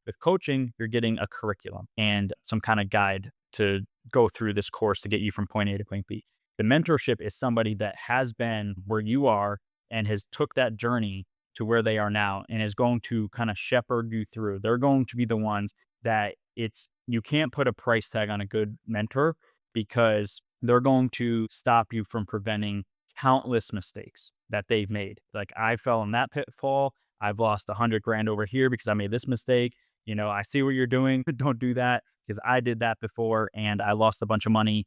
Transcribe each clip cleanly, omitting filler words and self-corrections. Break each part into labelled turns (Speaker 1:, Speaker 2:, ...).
Speaker 1: With coaching, you're getting a curriculum and some kind of guide to go through this course to get you from point A to point B. The mentorship is somebody that has been where you are and has took that journey to where they are now and is going to kind of shepherd you through. They're going to be the ones that you can't put a price tag on a good mentor because they're going to stop you from preventing countless mistakes that they've made. Like I fell in that pitfall. I've lost 100 grand over here because I made this mistake. I see what you're doing. Don't do that because I did that before and I lost a bunch of money,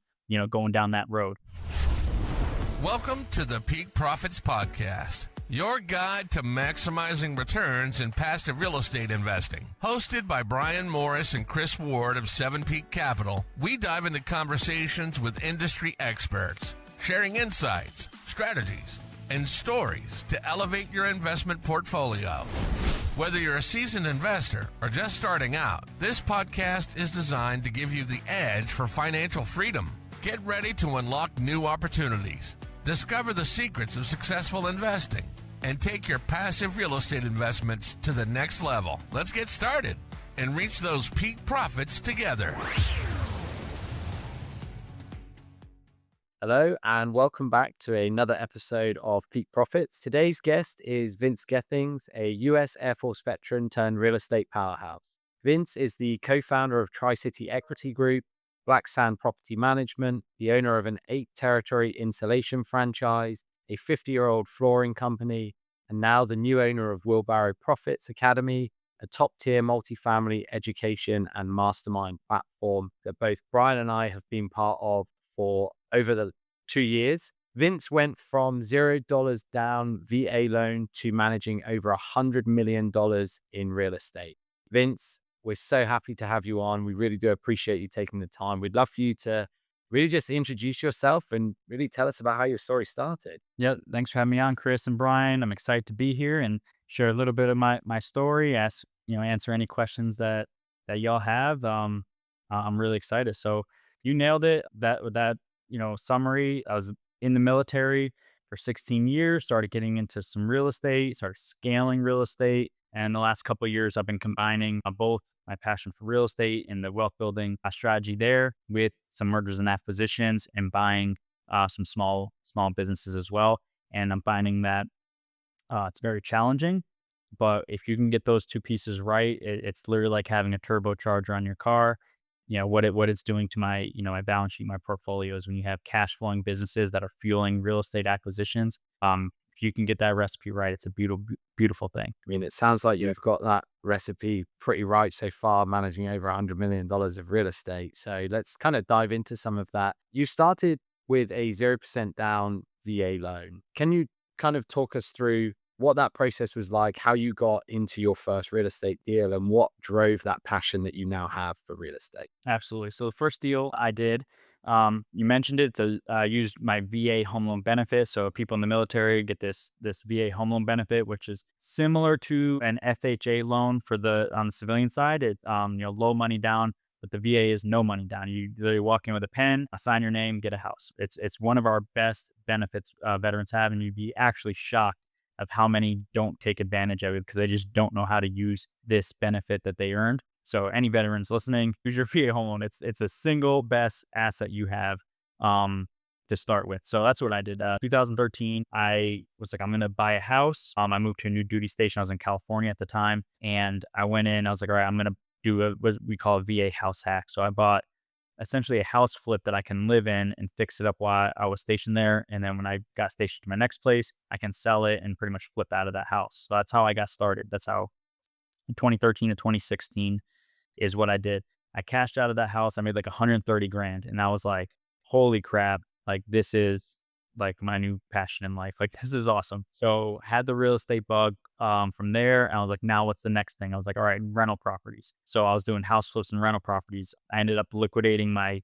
Speaker 1: going down that road.
Speaker 2: Welcome to the Peak Profits Podcast, your guide to maximizing returns in passive real estate investing. Hosted by Brian Morris and Chris Ward of 7 Peak Capital, we dive into conversations with industry experts, sharing insights, strategies, and stories to elevate your investment portfolio. Whether you're a seasoned investor or just starting out, this podcast is designed to give you the edge for financial freedom. Get ready to unlock new opportunities, discover the secrets of successful investing, and take your passive real estate investments to the next level. Let's get started and reach those peak profits together.
Speaker 3: Hello and welcome back to another episode of Peak Profits. Today's guest is Vince Gethings, a US Air Force veteran turned real estate powerhouse. Vince is the co-founder of Tri-City Equity Group, Black Sand Property Management, the owner of an 8-territory insulation franchise, a 50-year-old flooring company, and now the new owner of Wheelbarrow Profits Academy, a top-tier multifamily education and mastermind platform that both Brian and I have been part of for over the 2 years. Vince went from $0 down VA loan to managing over $100 million in real estate. Vince, we're so happy to have you on. We really do appreciate you taking the time. We'd love for you to really just introduce yourself and really tell us about how your story started.
Speaker 1: Yeah, thanks for having me on, Chris and Brian. I'm excited to be here and share a little bit of my story, answer any questions that y'all have. I'm really excited. So you nailed it. That summary. I was in the military for 16 years, started getting into some real estate, started scaling real estate. And the last couple of years, I've been combining both my passion for real estate and the wealth building strategy there with some mergers and acquisitions and buying some small businesses as well. And I'm finding that it's very challenging, but if you can get those two pieces right, it's literally like having a turbocharger on your car. What it's doing to my balance sheet, my portfolio is when you have cash flowing businesses that are fueling real estate acquisitions. If you can get that recipe right, it's a beautiful thing.
Speaker 3: I mean, it sounds like you've got that recipe pretty right so far, managing over $100 million of real estate. So let's kind of dive into some of that. You started with a 0% down VA loan. Can you kind of talk us through what that process was like, how you got into your first real estate deal, and what drove that passion that you now have for real estate?
Speaker 1: Absolutely. So the first deal I did, you mentioned it. So I used my VA home loan benefit. So people in the military get this VA home loan benefit, which is similar to an FHA loan on the civilian side. It's low money down, but the VA is no money down. You literally walk in with a pen, sign your name, get a house. It's one of our best benefits veterans have, and you'd be actually shocked of how many don't take advantage of it because they just don't know how to use this benefit that they earned. So any veterans listening, use your VA home loan. It's a single best asset you have to start with. So that's what I did. 2013, I was like, I'm going to buy a house. I moved to a new duty station. I was in California at the time. And I went in, I was like, all right, I'm going to do what we call a VA house hack. So I bought essentially a house flip that I can live in and fix it up while I was stationed there. And then when I got stationed to my next place, I can sell it and pretty much flip out of that house. So that's how I got started. That's how in 2013 to 2016 is what I did. I cashed out of that house. I made like 130 grand. And I was like, holy crap. Like this is like my new passion in life. Like this is awesome. So had the real estate bug from there. And I was like, now what's the next thing? I was like, all right, rental properties. So I was doing house flips and rental properties. I ended up liquidating the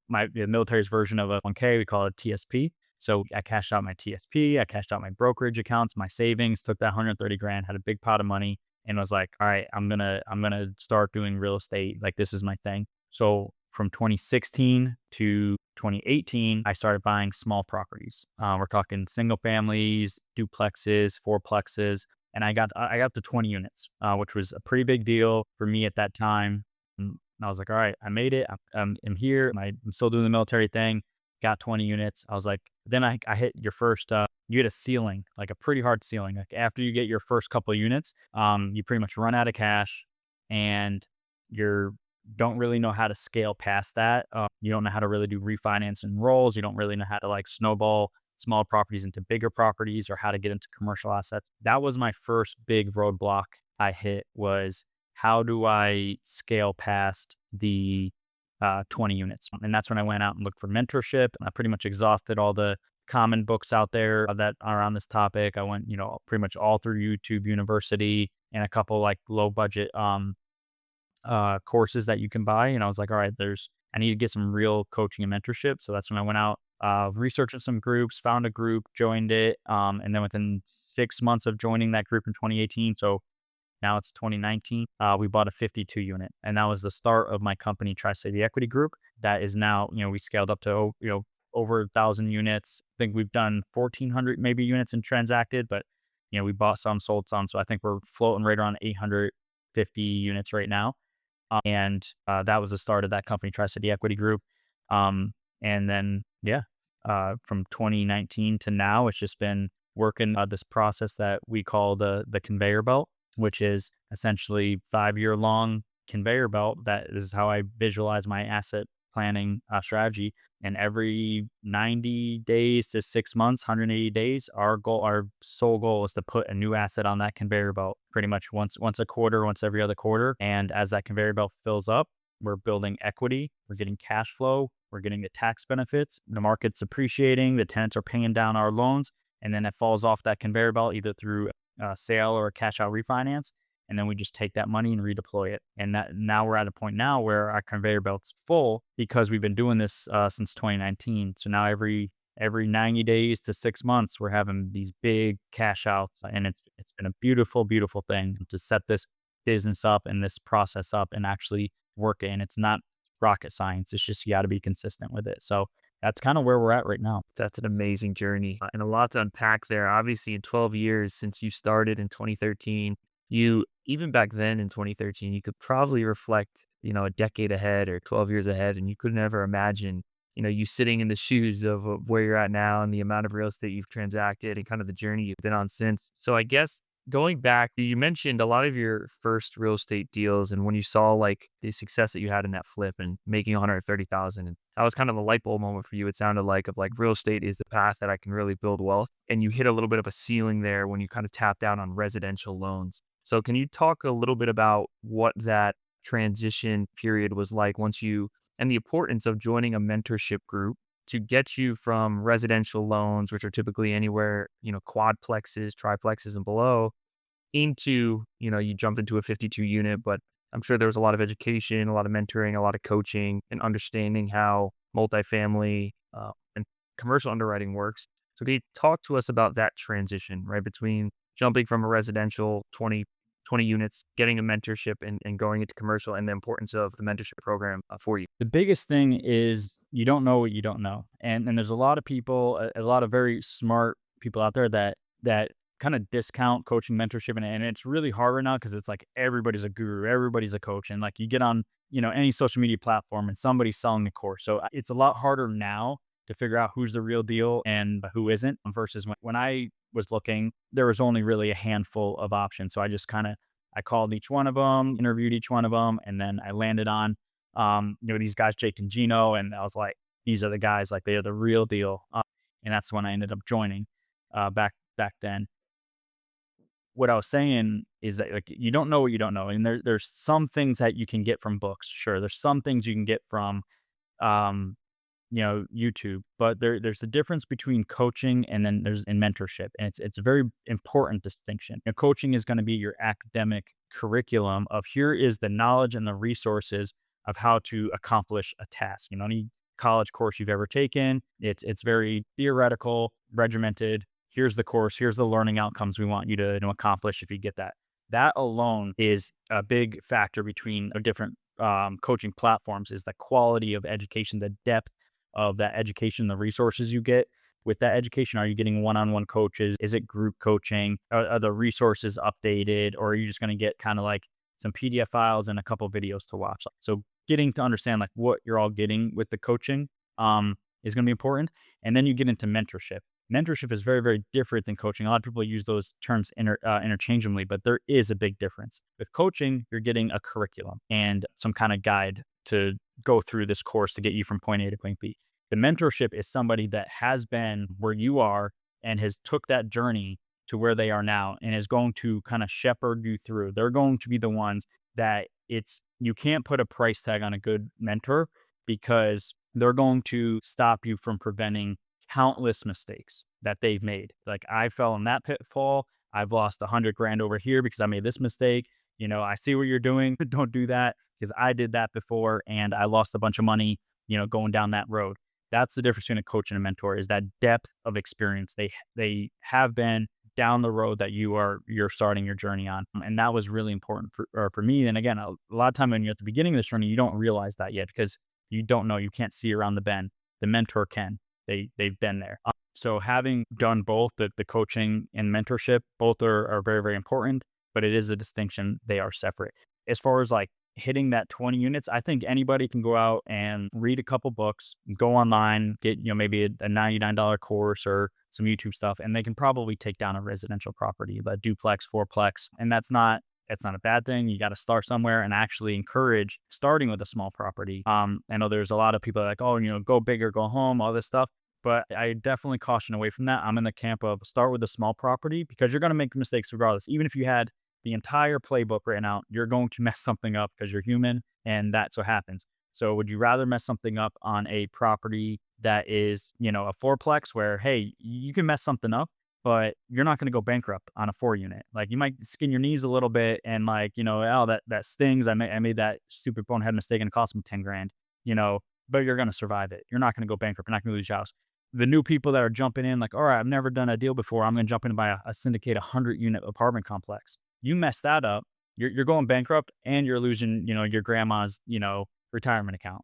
Speaker 1: military's version of a 1K. We call it TSP. So I cashed out my TSP. I cashed out my brokerage accounts, my savings, took that 130 grand, had a big pot of money, and was like, all right, I'm gonna start doing real estate. Like this is my thing. So from 2016 to 2018, I started buying small properties. We're talking single families, duplexes, fourplexes. and I got to 20 units, which was a pretty big deal for me at that time. And I was like, all right, I made it. I'm here. I'm still doing the military thing. Got 20 units. I was like, then I hit your first. You hit a ceiling, like a pretty hard ceiling. Like after you get your first couple of units, you pretty much run out of cash, and you're don't really know how to scale past that. You don't know how to really do refinance and rolls. You don't really know how to like snowball small properties into bigger properties or how to get into commercial assets. That was my first big roadblock I hit, was how do I scale past the 20 units? And that's when I went out and looked for mentorship. I pretty much exhausted all the common books out there that are on this topic. I went, pretty much all through YouTube University and a couple like low budget courses that you can buy. And I was like, all right, I need to get some real coaching and mentorship. So that's when I went out, researching some groups, found a group, joined it. And then within 6 months of joining that group in 2018, so now it's 2019, we bought a 52 unit. And that was the start of my company, Tri-City Equity Group. That is now, we scaled up to, over 1,000 units. I think we've done 1,400 maybe units and transacted, but, we bought some, sold some. So I think we're floating right around 850 units right now. That was the start of that company, Tri-City Equity Group. And then, from 2019 to now, it's just been working this process that we call the conveyor belt, which is essentially 5-year long conveyor belt. That is how I visualize my asset planning strategy. And every 90 days to 6 months, 180 days, our sole goal is to put a new asset on that conveyor belt pretty much once a quarter, once every other quarter. And as that conveyor belt fills up, we're building equity, we're getting cash flow, we're getting the tax benefits, the market's appreciating, the tenants are paying down our loans, and then it falls off that conveyor belt either through a sale or a cash out refinance. And then we just take that money and redeploy it. And now we're at a point now where our conveyor belt's full because we've been doing this since 2019. So now every 90 days to 6 months, we're having these big cash outs, and it's been a beautiful, beautiful thing to set this business up and this process up and actually work it. And it's not rocket science. It's just, you got to be consistent with it. So that's kind of where we're at right now.
Speaker 4: That's an amazing journey and a lot to unpack there. Obviously, in 12 years since you started in 2013, even back then in 2013, you could probably reflect, a decade ahead or 12 years ahead, and you could never imagine, you sitting in the shoes of where you're at now and the amount of real estate you've transacted and kind of the journey you've been on since. So I guess going back, you mentioned a lot of your first real estate deals, and when you saw like the success that you had in that flip and making 130,000, and that was kind of a light bulb moment for you. It sounded like real estate is the path that I can really build wealth. And you hit a little bit of a ceiling there when you kind of tapped out on residential loans. So can you talk a little bit about what that transition period was like and the importance of joining a mentorship group to get you from residential loans, which are typically anywhere, quadplexes, triplexes and below, into, you jumped into a 52 unit, but I'm sure there was a lot of education, a lot of mentoring, a lot of coaching and understanding how multifamily and commercial underwriting works. So can you talk to us about that transition, right, between jumping from a residential 20 units, getting a mentorship and going into commercial, and the importance of the mentorship program for you?
Speaker 1: The biggest thing is you don't know what you don't know. And there's a lot of people, a lot of very smart people out there that kind of discount coaching, mentorship. And it's really hard right now because it's like everybody's a guru, everybody's a coach. And like you get on, any social media platform and somebody's selling a course. So it's a lot harder now to figure out who's the real deal and who isn't, versus when I was looking, there was only really a handful of options. So I called each one of them, interviewed each one of them, and then I landed on, these guys, Jake and Gino, and I was like, these are the guys, like they are the real deal. And that's when I ended up joining back then. What I was saying is that like you don't know what you don't know, and there's some things that you can get from books. Sure, there's some things you can get from YouTube, but there's a difference between coaching and then there's mentorship. And it's a very important distinction. Coaching is going to be your academic curriculum of here is the knowledge and the resources of how to accomplish a task. Any college course you've ever taken, it's very theoretical, regimented. Here's the course, here's the learning outcomes we want you to accomplish if you get that. That alone is a big factor between different coaching platforms, is the quality of education, the depth of that education, the resources you get. with that education, are you getting one-on-one coaches? Is it group coaching? Are the resources updated? Or are you just going to get kind of like some PDF files and a couple videos to watch? So getting to understand like what you're all getting with the coaching is going to be important. And then you get into mentorship. Mentorship is very, very different than coaching. A lot of people use those terms interchangeably, but there is a big difference. With coaching, you're getting a curriculum and some kind of guide to go through this course to get you from point A to point B. The mentorship is somebody that has been where you are and has took that journey to where they are now and is going to kind of shepherd you through. They're going to be the ones that you can't put a price tag on a good mentor because they're going to stop you from preventing countless mistakes that they've made. Like, I fell in that pitfall. I've lost 100 grand over here because I made this mistake. I see what you're doing. Don't do that because I did that before and I lost a bunch of money, going down that road. That's the difference between a coach and a mentor, is that depth of experience. They have been down the road that you're starting your journey on. And that was really important for me. And again, a lot of time when you're at the beginning of this journey, you don't realize that yet because you don't know, you can't see around the bend. The mentor can. They've been there. So having done both, the coaching and mentorship, both are very, very important, but it is a distinction. They are separate. As far as like hitting that 20 units, I think anybody can go out and read a couple books, go online, get, maybe a $99 course or some YouTube stuff, and they can probably take down a residential property, a duplex, fourplex. And that's not a bad thing. You got to start somewhere, and actually encourage starting with a small property. I know there's a lot of people like, oh, go big or go home, all this stuff. But I definitely caution away from that. I'm in the camp of start with a small property because you're going to make mistakes regardless. Even if you had the entire playbook written out, you're going to mess something up because you're human, and that's what happens. So would you rather mess something up on a property that is, a fourplex where, hey, you can mess something up, but you're not going to go bankrupt on a 4 unit. Like, you might skin your knees a little bit and like, oh, that stings. I made that stupid bonehead mistake and it cost me 10 grand, but you're going to survive it. You're not going to go bankrupt. You're not going to lose your house. The new people that are jumping in, like, all right, I've never done a deal before. I'm going to jump in and buy a syndicate 100-unit apartment complex. You mess that up, you're going bankrupt and you're losing, your grandma's, retirement account,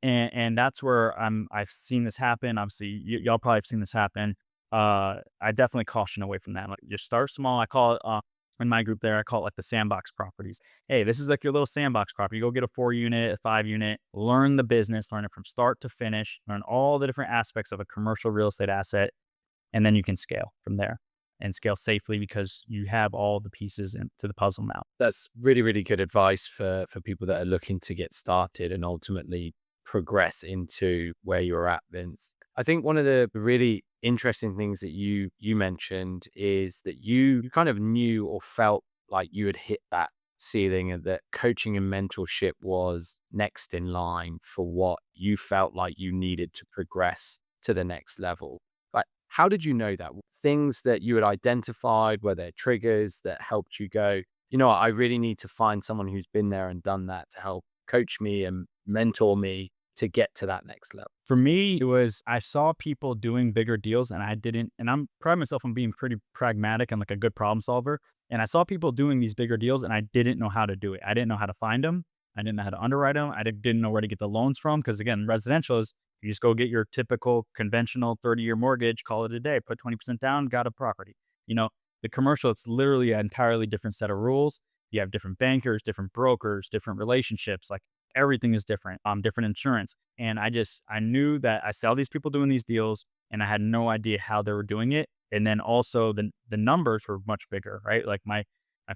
Speaker 1: and that's where I've seen this happen. Obviously, y'all probably have seen this happen. I definitely caution away from that. Like, just start small. I call it, in my group there, I call it like the sandbox properties. Hey, this is like your little sandbox property. You go get a 4-unit, a 5-unit, learn the business, learn it from start to finish, learn all the different aspects of a commercial real estate asset, and then you can scale from there and scale safely because you have all the pieces to the puzzle now.
Speaker 3: That's really, really good advice for people that are looking to get started and ultimately progress into where you're at, Vince. I think one of the really interesting things that you mentioned is that you kind of knew or felt like you had hit that ceiling and that coaching and mentorship was next in line for what you felt like you needed to progress to the next level. Like, how did you know that? Things that you had identified, were there triggers that helped you go, I really need to find someone who's been there and done that to help coach me and mentor me to get to that next level?
Speaker 1: For me, it was, I saw people doing bigger deals and I didn't, and I'm proud of myself on being pretty pragmatic and like a good problem solver. And I saw people doing these bigger deals and I didn't know how to do it. I didn't know how to find them. I didn't know how to underwrite them. I didn't know where to get the loans from. Cause again, residential is, you just go get your typical conventional 30-year mortgage, call it a day, put 20% down, got a property. The commercial, it's literally an entirely different set of rules. You have different bankers, different brokers, different relationships. Like, everything is different, different insurance. And I knew that I saw these people doing these deals and I had no idea how they were doing it. And then also the numbers were much bigger, right? Like my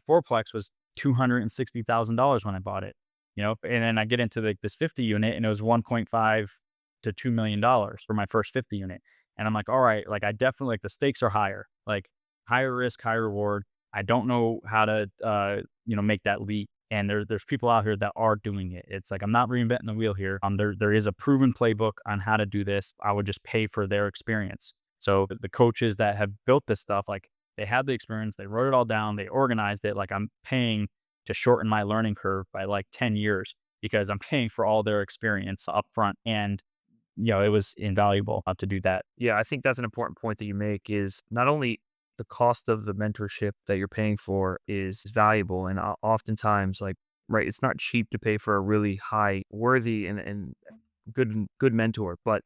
Speaker 1: fourplex was $260,000 when I bought it, and then I get into this 50-unit and it was 1.5 to $2 million for my first 50-unit. And I'm like, all right, like, I definitely, like, the stakes are higher, like higher risk, high reward. I don't know how to, make that leap. And there's people out here that are doing it. It's like, I'm not reinventing the wheel here. There is a proven playbook on how to do this. I would just pay for their experience. So the coaches that have built this stuff, like, they had the experience, they wrote it all down, they organized it. Like, I'm paying to shorten my learning curve by like 10 years because I'm paying for all their experience up front. And, it was invaluable to do that.
Speaker 4: Yeah, I think that's an important point that you make, is not only the cost of the mentorship that you're paying for is valuable. And oftentimes, like, right, it's not cheap to pay for a really high worthy and good mentor. But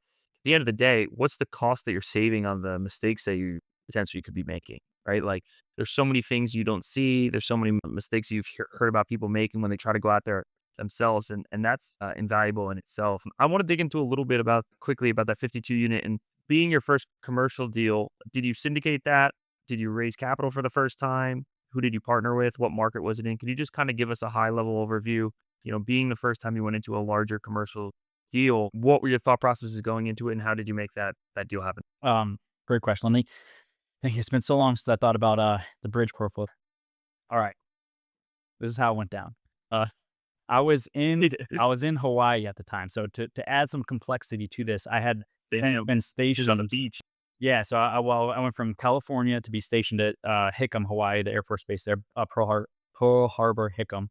Speaker 4: at the end of the day, what's the cost that you're saving on the mistakes that you potentially could be making, right? Like there's so many things you don't see. There's so many mistakes you've heard about people making when they try to go out there themselves. And that's invaluable in itself. I want to dig into a little bit quickly about that 52 unit and being your first commercial deal. Did you syndicate that? Did you raise capital for the first time? Who did you partner with? What market was it in? Can you just kind of give us a high level overview? Being the first time you went into a larger commercial deal, what were your thought processes going into it, and how did you make that deal happen?
Speaker 1: Great question. Let me think. It's been so long since I thought about the bridge portfolio. All right, this is how it went down. Uh, I was in Hawaii at the time, so to add some complexity to this, I had been stationed
Speaker 4: On the beach.
Speaker 1: Yeah, so I went from California to be stationed at Hickam, Hawaii, the Air Force Base there, Pearl Harbor, Hickam,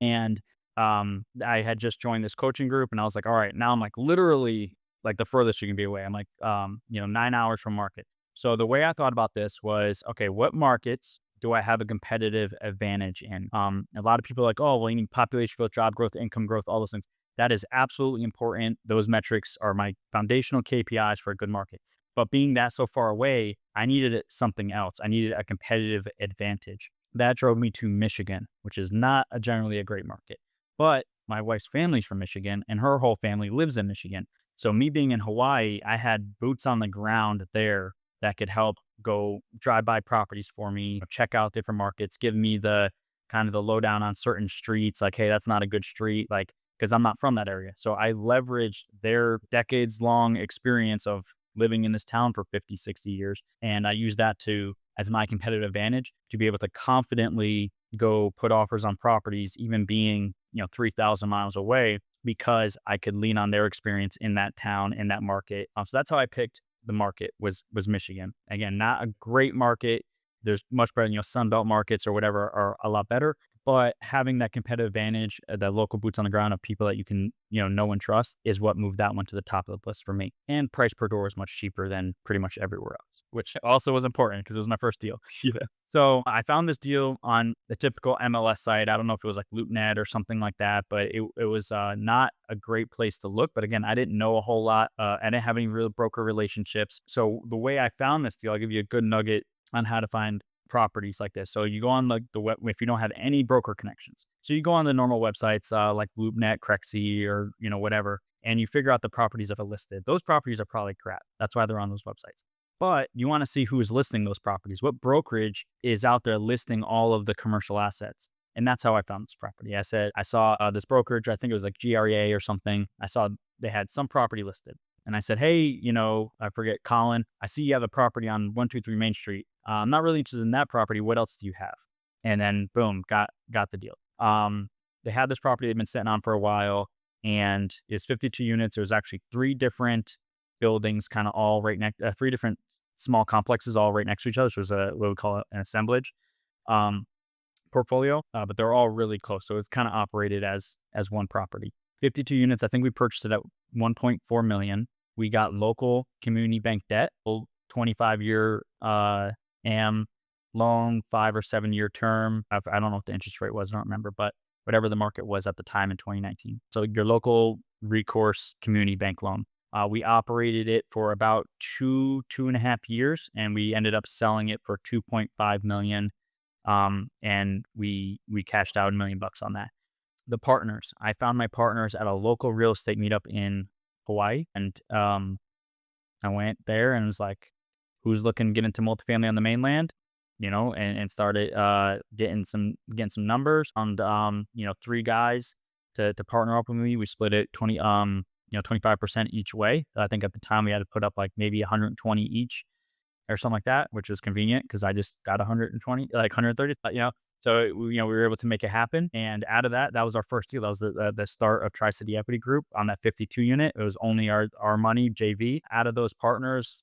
Speaker 1: and I had just joined this coaching group, and I was like, all right, now I'm like literally like the furthest you can be away. I'm like 9 hours from market. So the way I thought about this was, okay, what markets do I have a competitive advantage in? A lot of people are like, oh, well, you need population growth, job growth, income growth, all those things. That is absolutely important. Those metrics are my foundational KPIs for a good market. But being that so far away, I needed something else. I needed a competitive advantage. That drove me to Michigan, which is not generally a great market. But my wife's family's from Michigan, and her whole family lives in Michigan. So me being in Hawaii, I had boots on the ground there that could help go drive by properties for me, check out different markets, give me the kind of the lowdown on certain streets, like, hey, that's not a good street, like, because I'm not from that area. So I leveraged their decades long experience of living in this town for 50, 60 years. And I used that as my competitive advantage to be able to confidently go put offers on properties, even being, 3,000 miles away, because I could lean on their experience in that town, in that market. So that's how I picked the market was Michigan. Again, not a great market. There's much better, Sunbelt markets or whatever are a lot better. But having that competitive advantage, the local boots on the ground of people that you can, know and trust is what moved that one to the top of the list for me. And price per door is much cheaper than pretty much everywhere else, which also was important because it was my first deal.
Speaker 4: Yeah.
Speaker 1: So I found this deal on the typical MLS site. I don't know if it was like LoopNet or something like that, but it was not a great place to look. But again, I didn't know a whole lot. I didn't have any real broker relationships. So the way I found this deal, I'll give you a good nugget on how to find properties like this. So you go on like the web if you don't have any broker connections. So you go on the normal websites like LoopNet, Crexy, or whatever, and you figure out the properties that are listed. Those properties are probably crap. That's why they're on those websites. But you want to see who's listing those properties. What brokerage is out there listing all of the commercial assets? And that's how I found this property. I saw this brokerage. I think it was like GREA or something. I saw they had some property listed. And I said, hey, I forget, Colin, I see you have a property on 123 Main Street. I'm not really interested in that property. What else do you have? And then boom, got the deal. They had this property they'd been sitting on for a while, and it's 52 units. There's actually 3 different buildings, kind of all right next, 3 different small complexes all right next to each other. So it was what we call an assemblage portfolio, but they're all really close. So it's kind of operated as one property. 52 units. I think we purchased it at 1.4 million. We got local community bank debt, 25-year AM loan, 5 or 7 year term. I don't know what the interest rate was. I don't remember, but whatever the market was at the time in 2019. So your local recourse community bank loan. We operated it for about 2.5 years, and we ended up selling it for 2.5 million. And we cashed out $1 million on that. The partners, I found my partners at a local real estate meetup in Hawaii, and I went there and was like, who's looking to get into multifamily on the mainland, and started getting some numbers on 3 guys to partner up with me. We split it 25% each way. I think at the time we had to put up like maybe 120 each or something like that, which is convenient because I just got 120, like 130, So, we were able to make it happen. And out of that was our first deal. That was the start of Tri-City Equity Group on that 52 unit. It was only our money, JV. Out of those partners,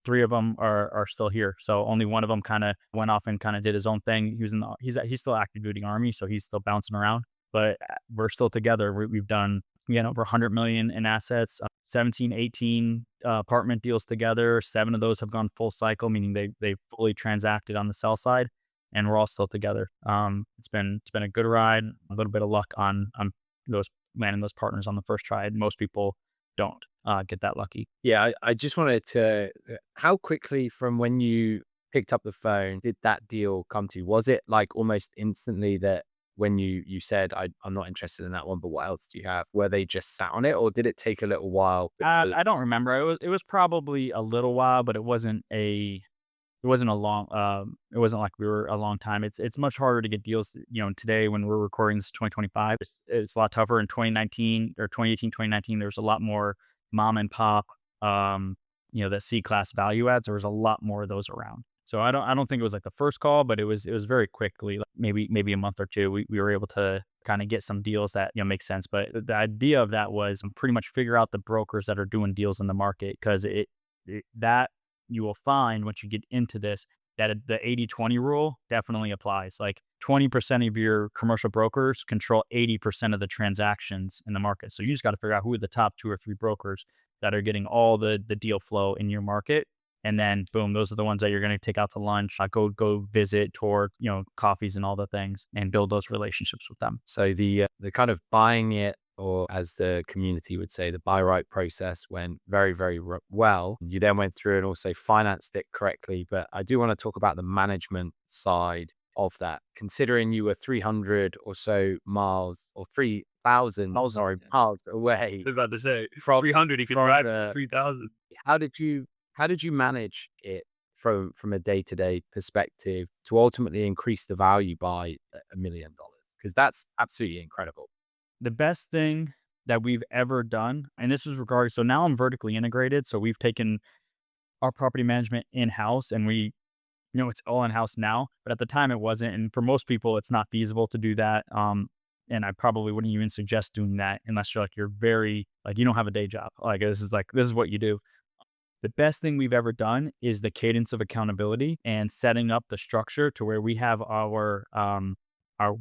Speaker 1: 3 of them are still here. So only one of them kind of went off and kind of did his own thing. He's still active duty Army, so he's still bouncing around. But we're still together. We've done over 100 million in assets, 17, 18 apartment deals together. 7 of those have gone full cycle, meaning they fully transacted on the sell side, and we're all still together. It's been a good ride. A little bit of luck on those landing those partners on the first try. Most people don't. get that lucky.
Speaker 3: Yeah, I just wanted to, how quickly from when you picked up the phone did that deal come to you? Was it like almost instantly that when you said, I'm not interested in that one, but what else do you have? Were they just sat on it, or did it take a little while? Because
Speaker 1: I don't remember. It was probably a little while, but it wasn't like we were a long time. It's much harder to get deals, today when we're recording this 2025. It's a lot tougher. In 2019 or 2018, 2019, there's a lot more mom and pop, that C-class value adds. There was a lot more of those around. So I don't think it was like the first call, but it was very quickly, like maybe a month or two, we were able to kind of get some deals that, make sense. But the idea of that was pretty much figure out the brokers that are doing deals in the market, because that you will find once you get into this that the 80-20 rule definitely applies. Like 20% of your commercial brokers control 80% of the transactions in the market. So you just got to figure out who are the top 2 or 3 brokers that are getting all the deal flow in your market. And then boom, those are the ones that you're going to take out to lunch, go visit, tour, coffees and all the things, and build those relationships with them.
Speaker 3: so the kind of buying it, or as the community would say, the buy right process went very, very well. You then went through and also financed it correctly. But I do want to talk about the management side of that. Considering you were 300 or so miles, or 3,000, sorry, miles away
Speaker 4: I was about to say
Speaker 3: from
Speaker 4: 300 if you
Speaker 3: from
Speaker 4: drive
Speaker 3: the,
Speaker 4: 3,000.
Speaker 3: how did you manage it from a day-to-day perspective to ultimately increase the value by $1 million? Because that's absolutely incredible.
Speaker 1: The best thing that we've ever done, and this is regarding, so now I'm vertically integrated. So we've taken our property management in-house, and it's all in-house now, but at the time it wasn't. And for most people, it's not feasible to do that. And I probably wouldn't even suggest doing that unless you're very, like, you don't have a day job. This is what you do. The best thing we've ever done is the cadence of accountability and setting up the structure to where we have our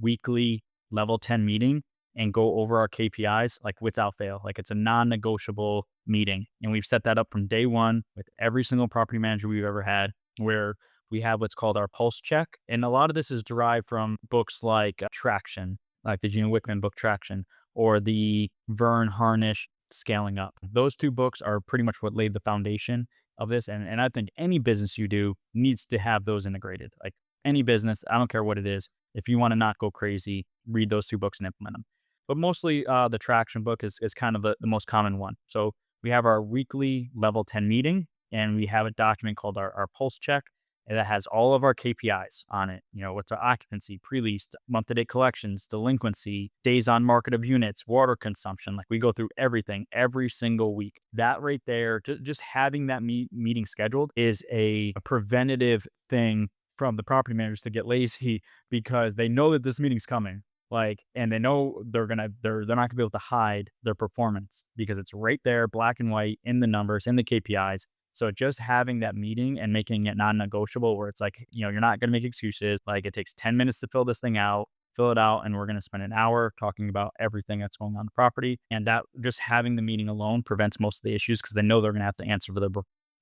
Speaker 1: weekly level 10 meeting and go over our KPIs like without fail. Like, it's a non-negotiable meeting. And we've set that up from day one with every single property manager we've ever had, where we have what's called our pulse check. And a lot of this is derived from books like Traction, like the Gene Wickman book Traction, or the Vern Harnish Scaling Up. Those 2 books are pretty much what laid the foundation of this. And I think any business you do needs to have those integrated. Like, any business, I don't care what it is. If you want to not go crazy, read those 2 books and implement them. But mostly the Traction book is kind of the most common one. So we have our weekly level 10 meeting, and we have a document called our pulse check, and that has all of our KPIs on it. What's our occupancy, pre-leased, month-to-date collections, delinquency, days on market of units, water consumption. Like, we go through everything every single week. That right there, just having that meeting scheduled is a preventative thing from the property managers to get lazy, because they know that this meeting's coming. Like, and they know they're not gonna be able to hide their performance, because it's right there, black and white, in the numbers, in the KPIs. So just having that meeting and making it non-negotiable, where it's like, you're not going to make excuses. Like, it takes 10 minutes to fill it out, and we're going to spend an hour talking about everything that's going on in the property. And that, just having the meeting alone, prevents most of the issues, because they know they're going to have to answer for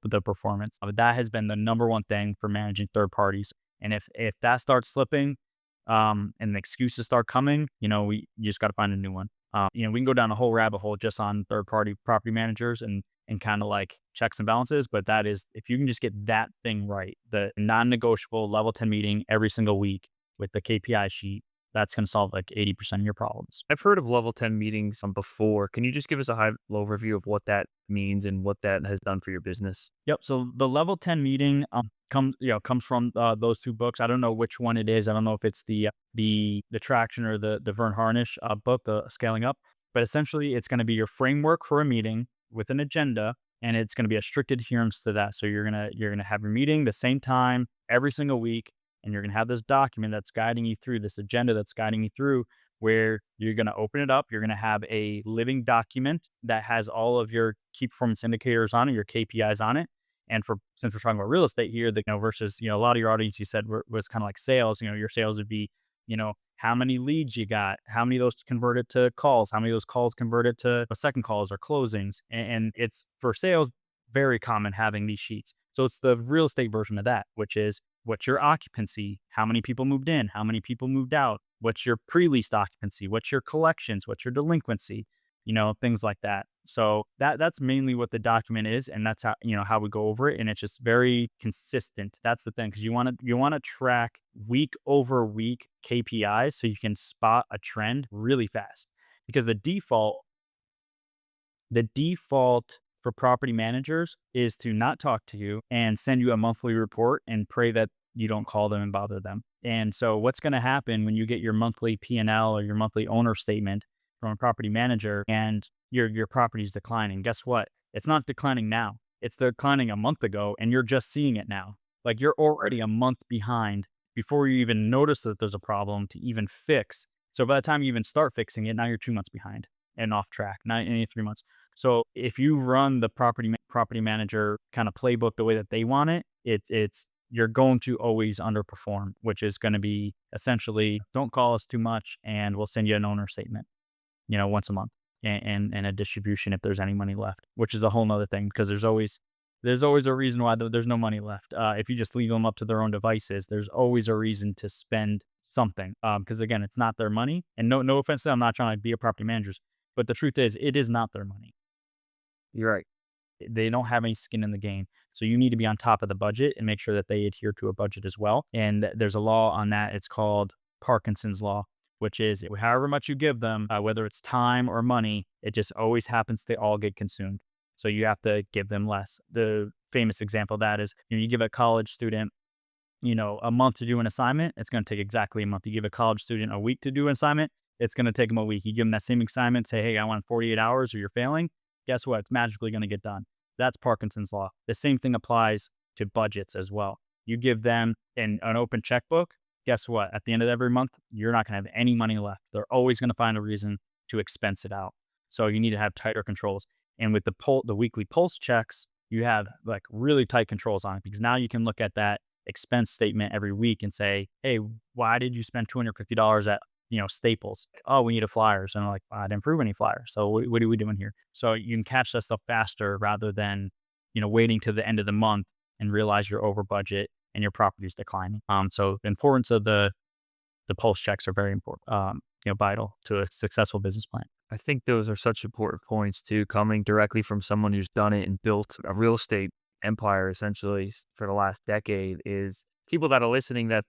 Speaker 1: the performance. But that has been the number one thing for managing third parties. And if that starts slipping, and the excuses start coming, you just got to find a new one. We can go down a whole rabbit hole just on third party property managers and kind of like checks and balances. But that is, if you can just get that thing right, the non-negotiable level 10 meeting every single week with the KPI sheet, that's going to solve like 80% of your problems.
Speaker 4: I've heard of level 10 meetings before. Can you just give us a high level overview of what that means and what that has done for your business?
Speaker 1: Yep. So the level 10 meeting comes from those 2 books. I don't know which one it is. I don't know if it's the Traction or the Vern Harnish book, the Scaling Up. But essentially, it's going to be your framework for a meeting with an agenda, and it's going to be a strict adherence to that. So you're gonna have your meeting the same time every single week, and you're gonna have this document that's guiding you through, this agenda that's guiding you through, where you're gonna open it up. You're gonna have a living document that has all of your key performance indicators on it, your KPIs on it. And since we're talking about real estate here, versus a lot of your audience, you said, was kind of like sales. Your sales would be, how many leads you got, how many of those converted to calls, how many of those calls converted to second calls or closings. And it's, for sales, very common having these sheets. So it's the real estate version of that, which is, what's your occupancy, how many people moved in, how many people moved out, what's your pre-leased occupancy, what's your collections, what's your delinquency. things like that. So that's mainly what the document is, and that's how we go over it, and it's just very consistent. That's the thing, because you want to track week over week KPIs so you can spot a trend really fast. Because the default for property managers is to not talk to you and send you a monthly report and pray that you don't call them and bother them. And so what's going to happen when you get your monthly P&L or your monthly owner statement from a property manager and your property is declining? Guess what? It's not declining now. It's declining a month ago and you're just seeing it now. Like, you're already a month behind before you even notice that there's a problem to even fix. So by the time you even start fixing it, now you're 2 months behind and off track, not any 3 months. So if you run the property manager kind of playbook the way that they want it, it's you're going to always underperform, which is going to be essentially, don't call us too much and we'll send you an owner statement, once a month, and a distribution if there's any money left, which is a whole nother thing, because there's always a reason why there's no money left. If you just leave them up to their own devices, there's always a reason to spend something. Because again, it's not their money, and no offense to them, I'm not trying to be a property manager, but the truth is, it is not their money.
Speaker 4: You're right.
Speaker 1: They don't have any skin in the game. So you need to be on top of the budget and make sure that they adhere to a budget as well. And there's a law on that. It's called Parkinson's law, which is however much you give them, whether it's time or money, it just always happens to all get consumed. So you have to give them less. The famous example of that is, you give a college student, a month to do an assignment, it's going to take exactly a month. You give a college student a week to do an assignment, it's going to take them a week. You give them that same assignment, say, hey, I want 48 hours or you're failing. Guess what? It's magically going to get done. That's Parkinson's law. The same thing applies to budgets as well. You give them an open checkbook. Guess what? At the end of every month, you're not going to have any money left. They're always going to find a reason to expense it out. So you need to have tighter controls. And with the weekly pulse checks, you have like really tight controls on it, because now you can look at that expense statement every week and say, hey, why did you spend $250 at Staples? Oh, we need a flyers. And I'm like, I didn't prove any flyers. So what are we doing here? So you can catch that stuff faster rather than, waiting to the end of the month and realize you're over budget and your property is declining. So the importance of the pulse checks are very important, vital to a successful business plan.
Speaker 4: I think those are such important points too, coming directly from someone who's done it and built a real estate empire essentially for the last decade. Is people that are listening that,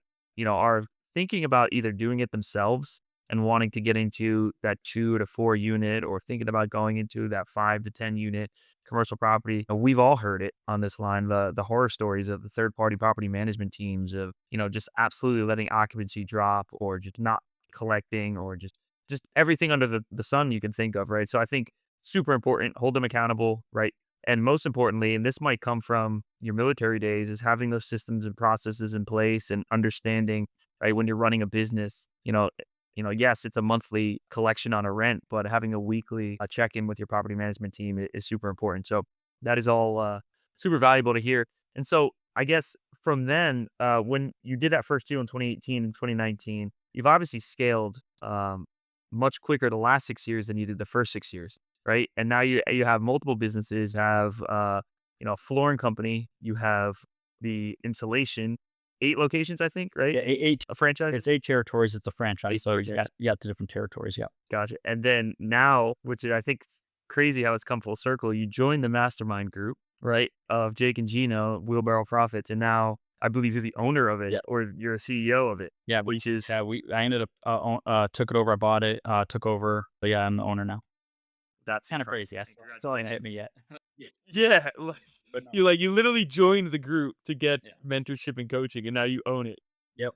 Speaker 4: are thinking about either doing it themselves and wanting to get into that 2 to 4 unit, or thinking about going into that 5 to 10 unit commercial property. We've all heard it on this line, the horror stories of the third party property management teams of, just absolutely letting occupancy drop, or just not collecting, or just everything under the sun you can think of, right? So I think super important, hold them accountable, right? And most importantly, and this might come from your military days, is having those systems and processes in place and understanding, right, when you're running a business, yes, it's a monthly collection on a rent, but having a weekly check-in with your property management team is super important. So that is all super valuable to hear. And so I guess from then, when you did that first deal in 2018 and 2019, you've obviously scaled much quicker the last 6 years than you did the first 6 years, right? And now you have multiple businesses, have a flooring company, you have the insulation, 8 locations, I think, right?
Speaker 1: Yeah, eight.
Speaker 4: A franchise?
Speaker 1: It's 8 territories. It's a franchise.
Speaker 4: 8
Speaker 1: So you
Speaker 4: territories.
Speaker 1: got the different territories. Yeah.
Speaker 4: Gotcha. And then now, which I think is crazy how it's come full circle, you joined the mastermind group, right, of Jake and Gino, Wheelbarrow Profits, and now I believe you're the owner of it,
Speaker 1: Yeah.
Speaker 4: or you're a CEO of it.
Speaker 1: Yeah.
Speaker 4: Which is
Speaker 1: I ended up took it over. I bought it. Took over. But yeah, I'm the owner now.
Speaker 4: that's
Speaker 1: Kind of crazy. That's all ain't hit me yet.
Speaker 4: Yeah,
Speaker 1: But no.
Speaker 4: you literally joined the group to get
Speaker 1: Yeah.
Speaker 4: mentorship and coaching, and now you own it.
Speaker 1: Yep.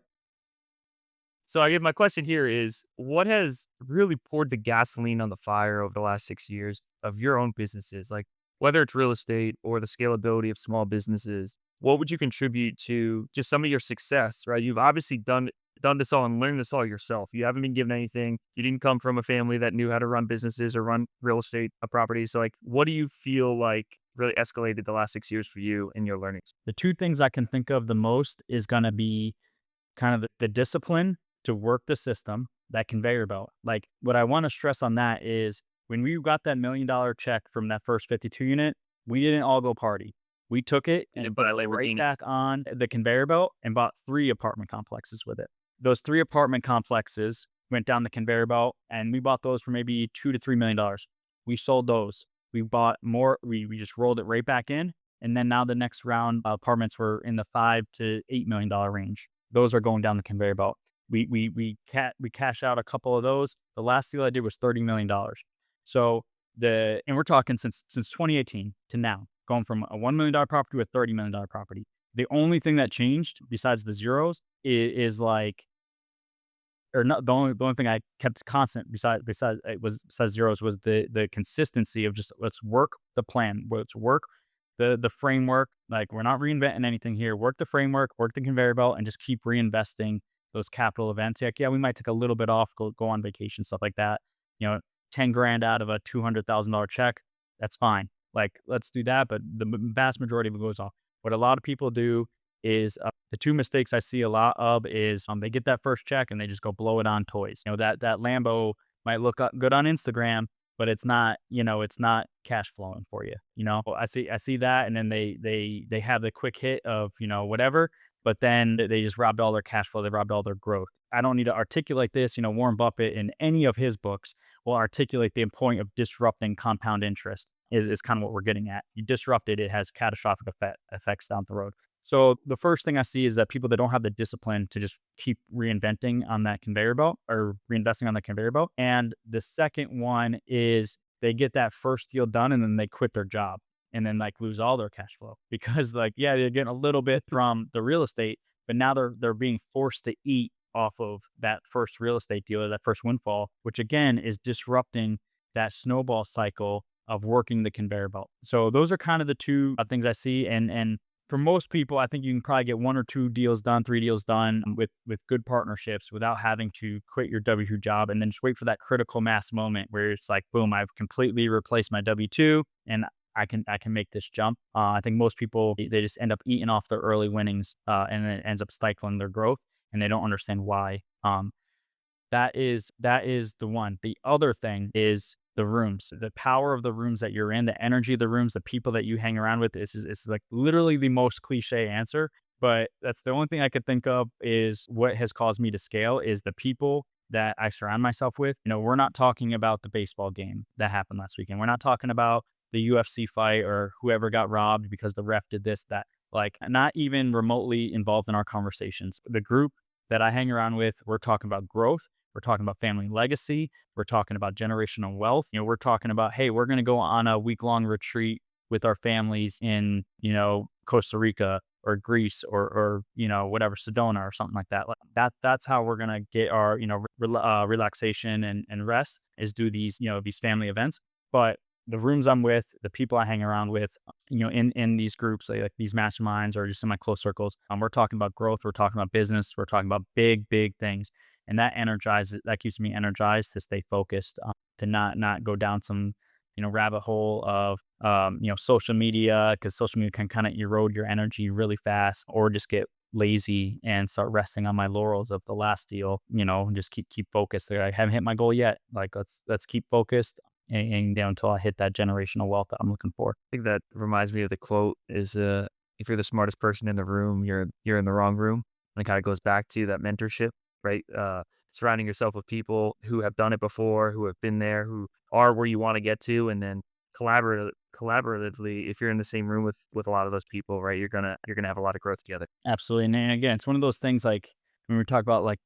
Speaker 4: So I guess my question here is, what has really poured the gasoline on the fire over the last 6 years of your own businesses? Like, whether it's real estate or the scalability of small businesses, what would you contribute to just some of your success, right? You've obviously done this all and learned this all yourself. You haven't been given anything. You didn't come from a family that knew how to run businesses or run real estate properties. So like, what do you feel like really escalated the last 6 years for you in your learnings?
Speaker 1: The 2 things I can think of the most is going to be kind of the discipline to work the system, that conveyor belt. Like, what I want to stress on that is, when we got that $1 million check from that first 52 unit, we didn't all go party. We took it and put it right back on the conveyor belt and bought 3 apartment complexes with it. Those 3 apartment complexes went down the conveyor belt, and we bought those for maybe $2 to $3 million. We sold those. We bought more. We just rolled it right back in. And then now the next round apartments were in the $5 to $8 million range. Those are going down the conveyor belt. We cashed out a couple of those. The last deal I did was $30 million. So and we're talking since 2018 to now, going from a $1 million property to a $30 million property. The only thing that changed besides the zeros is like, or not, the only thing I kept constant besides zeros was the consistency of just let's work the plan, let's work the framework. Like, we're not reinventing anything here. Work the framework, work the conveyor belt, and just keep reinvesting those capital events. Like, yeah, we might take a little bit off, go on vacation, stuff like that. 10 grand out of a $200,000 check, that's fine. Like, let's do that, but the vast majority of it goes off. What a lot of people do is the two mistakes I see a lot of is they get that first check and they just go blow it on toys. That Lambo might look good on Instagram, but it's not, it's not cash flowing for you. I see that, and then they have the quick hit of, whatever, but then they just robbed all their cash flow. They robbed all their growth. I don't need to articulate this. Warren Buffett in any of his books will articulate the point of disrupting compound interest is kind of what we're getting at. You disrupt it, it has catastrophic effects down the road. So the first thing I see is that people that don't have the discipline to just keep reinventing on that conveyor belt or reinvesting on the conveyor belt. And the second one is they get that first deal done and then they quit their job and then like lose all their cash flow because like, yeah, they're getting a little bit from the real estate, but now they're being forced to eat off of that first real estate deal or that first windfall, which again is disrupting that snowball cycle of working the conveyor belt. So those are kind of the two things I see. And for most people, I think you can probably get 1 or 2 deals done, 3 deals done with good partnerships without having to quit your W-2 job and then just wait for that critical mass moment where it's like, boom, I've completely replaced my W-2 and I can make this jump. I think most people, they just end up eating off their early winnings and it ends up stifling their growth and they don't understand why. That is the one. The other thing is the rooms, the power of the rooms that you're in, the energy of the rooms, the people that you hang around with. It's like literally the most cliche answer, but that's the only thing I could think of is what has caused me to scale is the people that I surround myself with. We're not talking about the baseball game that happened last weekend. We're not talking about the UFC fight or whoever got robbed because the ref did this, that, like not even remotely involved in our conversations. The group that I hang around with, we're talking about growth. We're talking about family legacy. We're talking about generational wealth. We're talking about, hey, we're going to go on a week-long retreat with our families in, Costa Rica or Greece or whatever, Sedona or something like that. That's how we're going to get our, relaxation and rest is do these, these family events. But the rooms I'm with, the people I hang around with, in these groups, like these masterminds or just in my close circles, we're talking about growth. We're talking about business. We're talking about big, big things. And that keeps me energized to stay focused, to not go down some, rabbit hole of, social media, because social media can kind of erode your energy really fast, or just get lazy and start resting on my laurels of the last deal, and just keep focused. I haven't hit my goal yet. Like, let's keep focused and down until I hit that generational wealth that I'm looking for.
Speaker 4: I think that reminds me of the quote is, if you're the smartest person in the room, you're in the wrong room. And it kind of goes back to that mentorship, right? Surrounding yourself with people who have done it before, who have been there, who are where you want to get to, and then collaboratively, if you're in the same room with a lot of those people, right, you're gonna have a lot of growth together.
Speaker 1: Absolutely. And again, it's one of those things like when we talk about like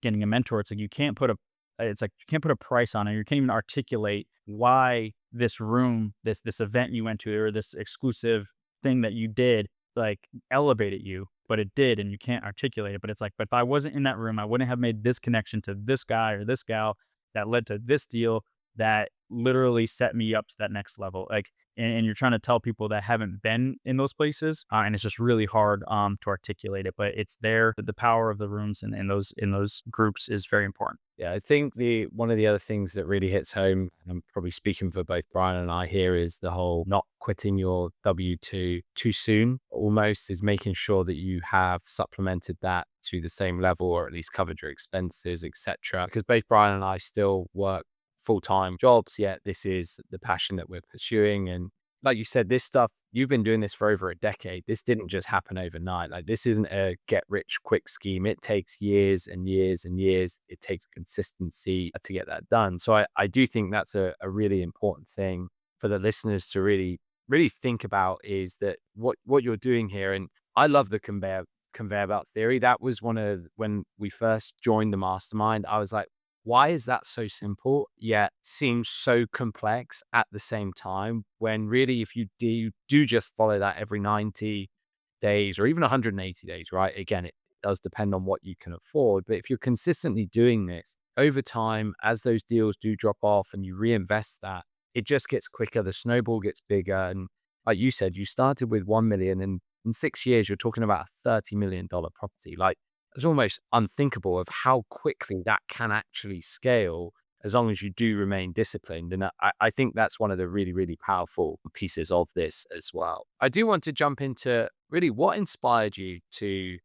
Speaker 1: getting a mentor, it's like you can't put a price on it. You can't even articulate why this room, this event you went to, or this exclusive thing that you did, like elevated you, but it did, and you can't articulate it. But it's like, but if I wasn't in that room, I wouldn't have made this connection to this guy or this gal that led to this deal that literally set me up to that next level. Like, and you're trying to tell people that haven't been in those places, and it's just really hard to articulate it. But it's there. The power of the rooms and in those groups is very important.
Speaker 3: Yeah, I think one of the other things that really hits home, and I'm probably speaking for both Brian and I here, is the whole not quitting your W-2 too soon, almost, is making sure that you have supplemented that to the same level, or at least covered your expenses, etc. Because both Brian and I still work full-time jobs, yet this is the passion that we're pursuing. And like you said, this stuff, you've been doing this for over a decade. This didn't just happen overnight. Like, this isn't a get rich quick scheme. It takes years and years and years. It takes consistency to get that done. So I do think that's a really important thing for the listeners to really think about, is that what you're doing here. And I love the conveyor belt theory. That was one of, when we first joined the mastermind, I was like, why is that so simple yet seems so complex at the same time? When really, if you do just follow that every 90 days or even 180 days, right? Again, it does depend on what you can afford. But if you're consistently doing this over time, as those deals do drop off and you reinvest that, it just gets quicker. The snowball gets bigger. And like you said, you started with 1 million, and in 6 years, you're talking about a $30 million property. Like, it's almost unthinkable of how quickly that can actually scale as long as you do remain disciplined. And I think that's one of the really, really powerful pieces of this as well. I do want to jump into really what inspired you to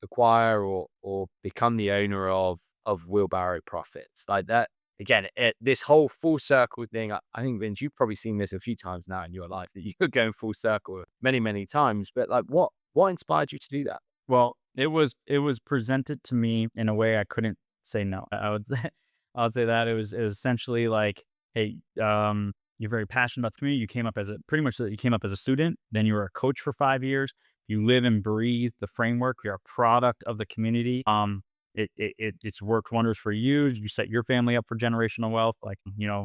Speaker 3: acquire or become the owner of Wheelbarrow Profits. Like that, again, this whole full circle thing. I think, Vince, you've probably seen this a few times now in your life, that you're going full circle many, many times. But like, what inspired you to do that?
Speaker 1: Well, it was presented to me in a way I couldn't say no. I would say I would say that it was essentially like, hey, you're very passionate about the community. You came up as a pretty much you came up as a student, then you were a coach for 5 years. You live and breathe the framework. You're a product of the community. It's worked wonders for you. You set your family up for generational wealth. Like,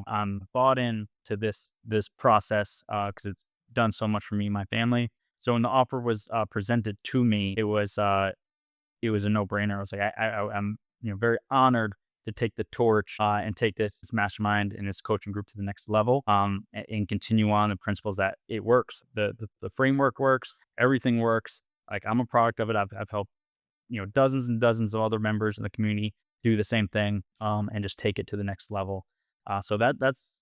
Speaker 1: I'm bought in to this process because it's done so much for me and my family. So when the offer was presented to me, it was a no brainer. I was like, I'm very honored to take the torch and take this mastermind and this coaching group to the next level, and continue on the principles that it works. The framework works. Everything works. Like, I'm a product of it. I've helped dozens and dozens of other members in the community do the same thing, and just take it to the next level. So that's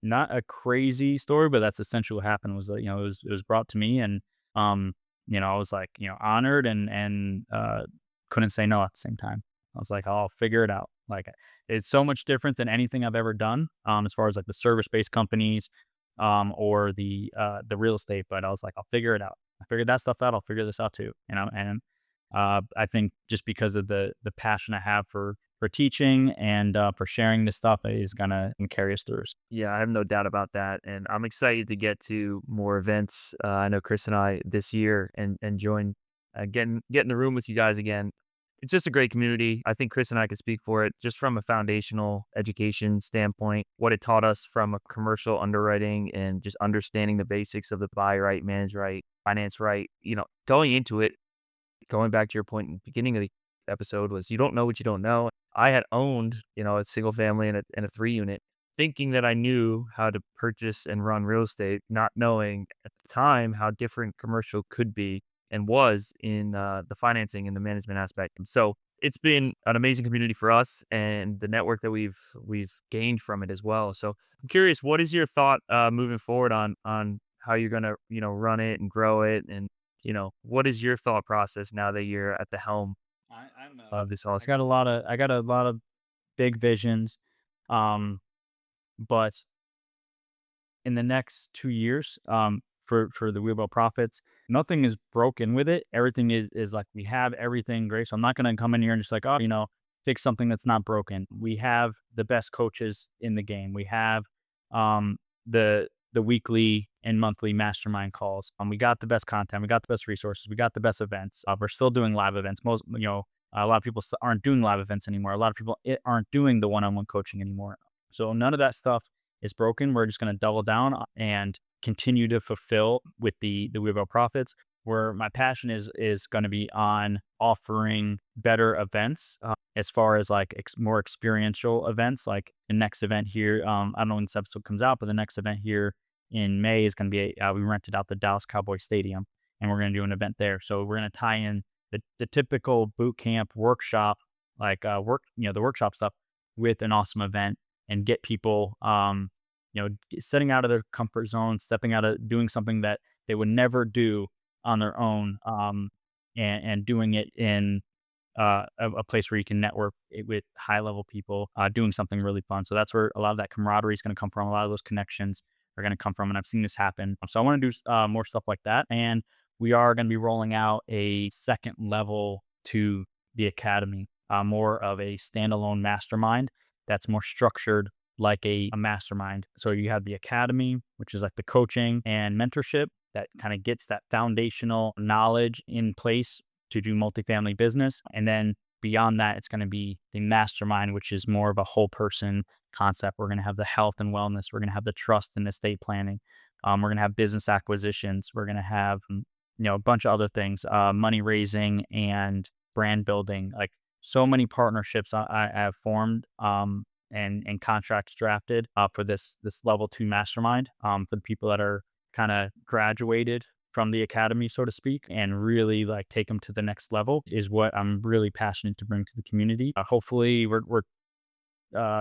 Speaker 1: not a crazy story, but that's essentially what happened. Was it was brought to me, and I was like, honored and couldn't say no at the same time. I was like, I'll figure it out. Like, it's so much different than anything I've ever done, as far as like the service-based companies, or the real estate. But I was like, I'll figure it out. I figured that stuff out. I'll figure this out too. And I think just because of the passion I have for teaching and for sharing this stuff is gonna carry us through.
Speaker 4: Yeah, I have no doubt about that. And I'm excited to get to more events. I know Chris and I this year and join, get in the room with you guys again. It's just a great community. I think Chris and I could speak for it just from a foundational education standpoint, what it taught us from a commercial underwriting and just understanding the basics of the buy right, manage right, finance right. Going into it, going back to your point in the beginning of the episode, was you don't know what you don't know. I had owned, a single family and a 3-unit, thinking that I knew how to purchase and run real estate, not knowing at the time how different commercial could be and was in the financing and the management aspect. And so it's been an amazing community for us and the network that we've gained from it as well. So I'm curious, what is your thought moving forward on how you're gonna run it and grow it, and what is your thought process now that you're at the helm of this all?
Speaker 1: I got a lot of big visions, but in the next 2 years, for the Wheelbarrow Profits, nothing is broken with it. Everything is like, we have everything great. So I'm not gonna come in here and just like, oh, fix something that's not broken. We have the best coaches in the game. We have the weekly and monthly mastermind calls. We got the best content. We got the best resources. We got the best events. We're still doing live events. A lot of people aren't doing live events anymore. A lot of people aren't doing the one-on-one coaching anymore. So none of that stuff is broken. We're just going to double down and continue to fulfill with the Wheelbarrow Profits, where my passion is going to be on offering better events, as far as like more experiential events. Like the next event here, I don't know when this episode comes out, but the next event here in May is going to be, we rented out the Dallas Cowboy Stadium, and we're going to do an event there. So we're going to tie in the typical boot camp workshop, like the workshop stuff, with an awesome event, and get people, setting out of their comfort zone, stepping out of doing something that they would never do on their own, and doing it in a place where you can network with high level people, doing something really fun. So that's where a lot of that camaraderie is going to come from. A lot of those connections are going to come from. And I've seen this happen. So I want to do more stuff like that. And we are going to be rolling out a second level to the academy, more of a standalone mastermind that's more structured like a mastermind. So you have the academy, which is like the coaching and mentorship that kind of gets that foundational knowledge in place to do multifamily business. And then beyond that, it's going to be the mastermind, which is more of a whole person concept. We're going to have the health and wellness. We're going to have the trust and estate planning. We're going to have business acquisitions. We're going to have, a bunch of other things, money raising and brand building. Like so many partnerships I have formed and contracts drafted for this level 2 mastermind for the people that are kind of graduated from the academy, so to speak, and really like take them to the next level is what I'm really passionate to bring to the community. Hopefully we're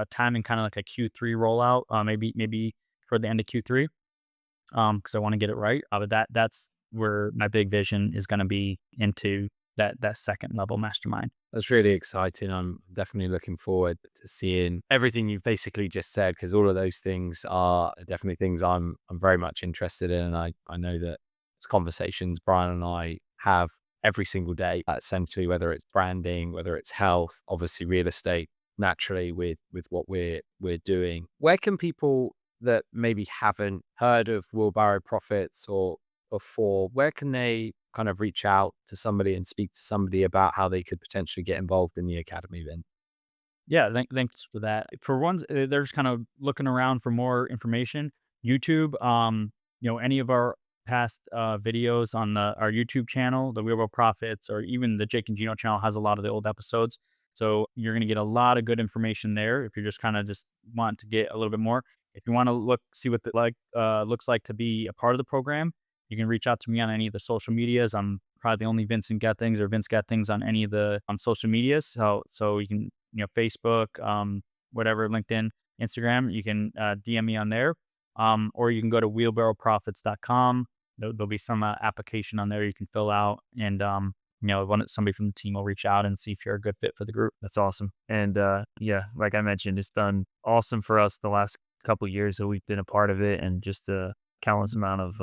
Speaker 1: timing kind of like a Q3 rollout, maybe for the end of Q3, because I want to get it right. But that's where my big vision is going to be into that second level mastermind.
Speaker 3: That's really exciting. I'm definitely looking forward to seeing everything you've basically just said, because all of those things are definitely things I'm very much interested in. And I know that it's conversations Brian and I have every single day, essentially, whether it's branding, whether it's health, obviously real estate, naturally with what we're doing. Where can people that maybe haven't heard of Wheelbarrow Profits or before, where can they kind of reach out to somebody and speak to somebody about how they could potentially get involved in the academy then?
Speaker 1: Yeah, thanks for that. For ones, they're just kind of looking around for more information. YouTube, any of our past videos on our YouTube channel, the Wheelbarrow Profits, or even the Jake and Gino channel has a lot of the old episodes. So you're going to get a lot of good information there if you're just kind of just want to get a little bit more. If you want to see what looks like to be a part of the program, you can reach out to me on any of the social medias. I'm probably the only Vincent Gethings or Vince Gethings on any of the social medias. So you can, Facebook, whatever, LinkedIn, Instagram, you can DM me on there. Or you can go to wheelbarrowprofits.com. There'll be some application on there you can fill out. And, somebody from the team will reach out and see if you're a good fit for the group.
Speaker 4: That's awesome. And like I mentioned, it's done awesome for us the last couple of years that we've been a part of it, and just a countless amount of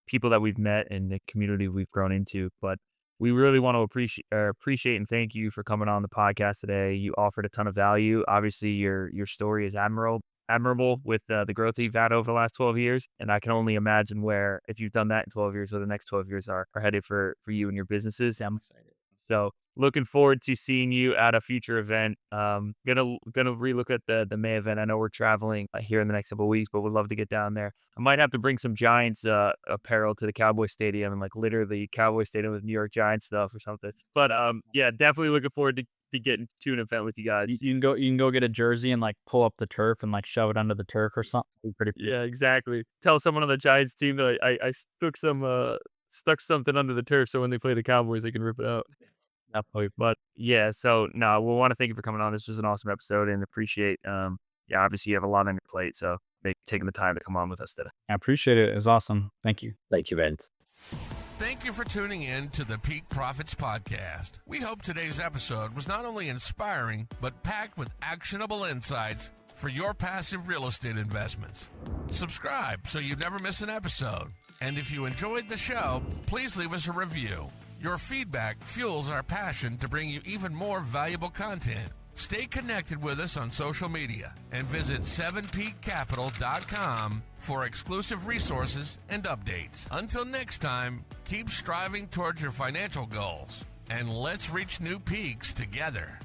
Speaker 4: people that we've met and the community we've grown into. But we really want to appreciate and thank you for coming on the podcast today. You offered a ton of value. Obviously, your story is admirable with the growth that you've had over the last 12 years. And I can only imagine where, if you've done that in 12 years, where the next 12 years are headed for you and your businesses. I'm excited. So looking forward to seeing you at a future event. Gonna relook at the May event. I know we're traveling here in the next couple of weeks, but would love to get down there. I might have to bring some Giants apparel to the Cowboy Stadium, and like literally Cowboy Stadium with New York Giants stuff or something. But definitely looking forward to getting to an event with you guys.
Speaker 1: You can go get a jersey and like pull up the turf and like shove it under the turf or something.
Speaker 4: Yeah, exactly. Tell someone on the Giants team that I stuck something under the turf so when they play the Cowboys they can rip it out. But yeah, so no, we want to thank you for coming on. This was an awesome episode, and appreciate obviously you have a lot on your plate, so taking the time to come on with us today.
Speaker 1: I appreciate it. It's awesome. Thank you.
Speaker 3: Thank you, Vince.
Speaker 2: Thank you for tuning in to the Peak Profits Podcast. We hope today's episode was not only inspiring, but packed with actionable insights for your passive real estate investments. Subscribe so you never miss an episode. And if you enjoyed the show, please leave us a review. Your feedback fuels our passion to bring you even more valuable content. Stay connected with us on social media and visit 7peakcapital.com for exclusive resources and updates. Until next time, keep striving towards your financial goals, and let's reach new peaks together.